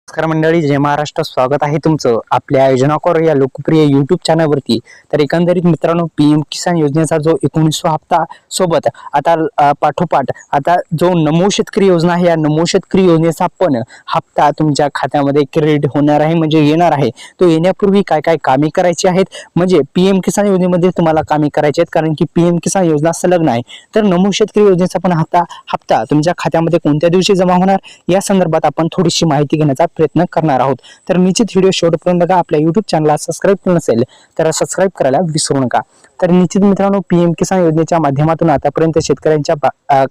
नमस्कार मंडळी, जय महाराष्ट्र. स्वागत आहे तुमचं आपल्या योजनाकोर या लोकप्रिय युट्यूब चॅनलवरती. तर एकंदरीत मित्रांनो, पीएम किसान योजनेचा जो 19वा हप्ता सोबत आता पाठोपाठ आता जो नमो शेतकरी योजना आहे, या नमो शेतकरी योजनेचा पण हप्ता तुमच्या खात्यामध्ये क्रेडिट होणार आहे, म्हणजे येणार आहे. तो येण्यापूर्वी काय काय कामे करायची आहेत, म्हणजे पीएम किसान योजनेमध्ये तुम्हाला कामे करायची आहेत, कारण की पीएम किसान योजना संलग्न आहे. तर नमो शेतकरी योजनेचा पण हप्ता तुमच्या खात्यामध्ये कोणत्या दिवशी जमा होणार या संदर्भात आपण थोडीशी माहिती घेण्याचा प्रयत्न करणार आहोत. तर निश्चित व्हिडिओ शेवटपर्यंत बघा. आपल्या युट्यूब चॅनलला सबस्क्राईब केलं नसेल तर सबस्क्राईब करायला विसरू नका. तर निश्चित मित्रांनो, पीएम किसान योजनेच्या माध्यमातून आतापर्यंत शेतकऱ्यांच्या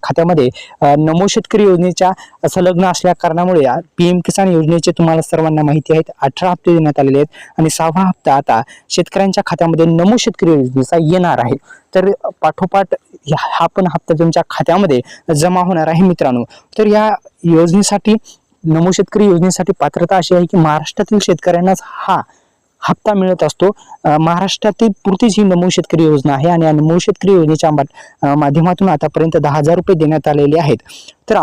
खात्यामध्ये नमो शेतकरी योजनेच्या संलग्न असल्या कारणामुळे पीएम किसान योजनेचे तुम्हाला सर्वांना माहिती आहेत 18 हप्ते देण्यात आलेले आहेत आणि 6वा हप्ता आता शेतकऱ्यांच्या खात्यामध्ये नमो शेतकरी योजनेचा येणार आहे. तर पाठोपाठ हा पण हप्ता तुमच्या खात्यामध्ये जमा होणार आहे मित्रांनो. तर या योजनेसाठी नमो शेतकरी योजनेसाठी पात्रता अशी आहे की महाराष्ट्रातील शेतकऱ्यांनाच हा हप्ता मिळत असतो. महाराष्ट्रातील पुरतीच ही नमो शेतकरी योजना आहे आणि या नमो शेतकरी योजनेच्या माध्यमातून आतापर्यंत 10,000 रुपये देण्यात आलेले आहेत. तर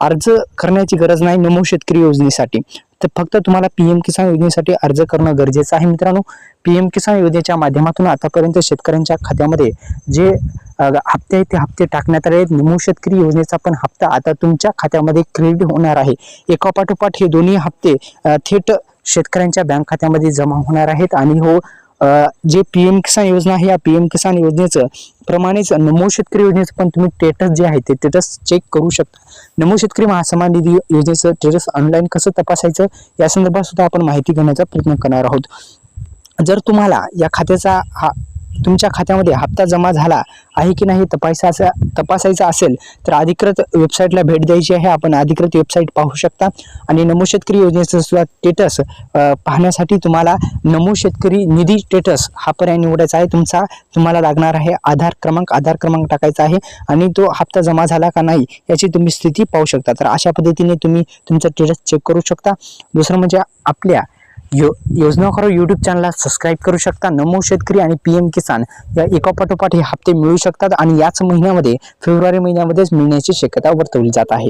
अर्ज करण्याची गरज नाही नमो शेतकरी योजनेसाठी. तर फक्त तुम्हाला पीएम किसान योजनेसाठी अर्ज करणं गरजेचं आहे मित्रांनो. पीएम किसान योजनेच्या माध्यमातून आतापर्यंत शेतकऱ्यांच्या खात्यामध्ये जे हप्ते आहेत ते हप्ते टाकण्यात आले आहेत. नमो शेतकरी योजनेचा पण हप्ता आता तुमच्या खात्यामध्ये क्रेडिट होणार आहे. एकापाठोपाठ हे दोन्ही हप्ते थेट शेतकऱ्यांच्या बँक खात्यामध्ये जमा होणार आहेत. आणि जे पीएम किसान योजना आहे, या पीएम किसान योजनेचं प्रमाणेच नमो शेतकरी योजनेचं पण तुम्ही स्टेटस जे आहे ते स्टेटस चेक करू शकता. नमो शेतकरी महासन्मान निधी योजनेचं स्टेटस ऑनलाईन कसं तपासायचं या संदर्भात सुद्धा आपण माहिती घेण्याचा प्रयत्न करणार आहोत. जर तुम्हाला या खात्याचा तुमच्या खात्यामध्ये हप्ता जमा झाला आहे की नाही तपासायचा असेल तर अधिकृत वेबसाईटला भेट द्यायची आहे. आपण अधिकृत वेबसाईट पाहू शकता. आणि नमो शेतकरी योजनेचं सुद्धा स्टेटस पाहण्यासाठी तुम्हाला नमो शेतकरी निधी स्टेटस हा पर्याय निवडायचा आहे. तुम्हाला लागणार आहे आधार क्रमांक टाकायचा आहे आणि तो हप्ता जमा झाला का नाही याची तुम्ही स्थिती पाहू शकता. तर अशा पद्धतीने तुम्ही तुमचा स्टेटस चेक करू शकता. दुसरं म्हणजे आपल्या योजनाकोर युट्यूब चॅनलला सबस्क्राईब करू शकता. नमो शेतकरी आणि पीएम किसान या एकापाठोपाठ हे हप्ते मिळू शकतात आणि याच महिन्यामध्ये फेब्रुवारी महिन्यामध्येच मिळण्याची शक्यता वर्तवली जात आहे.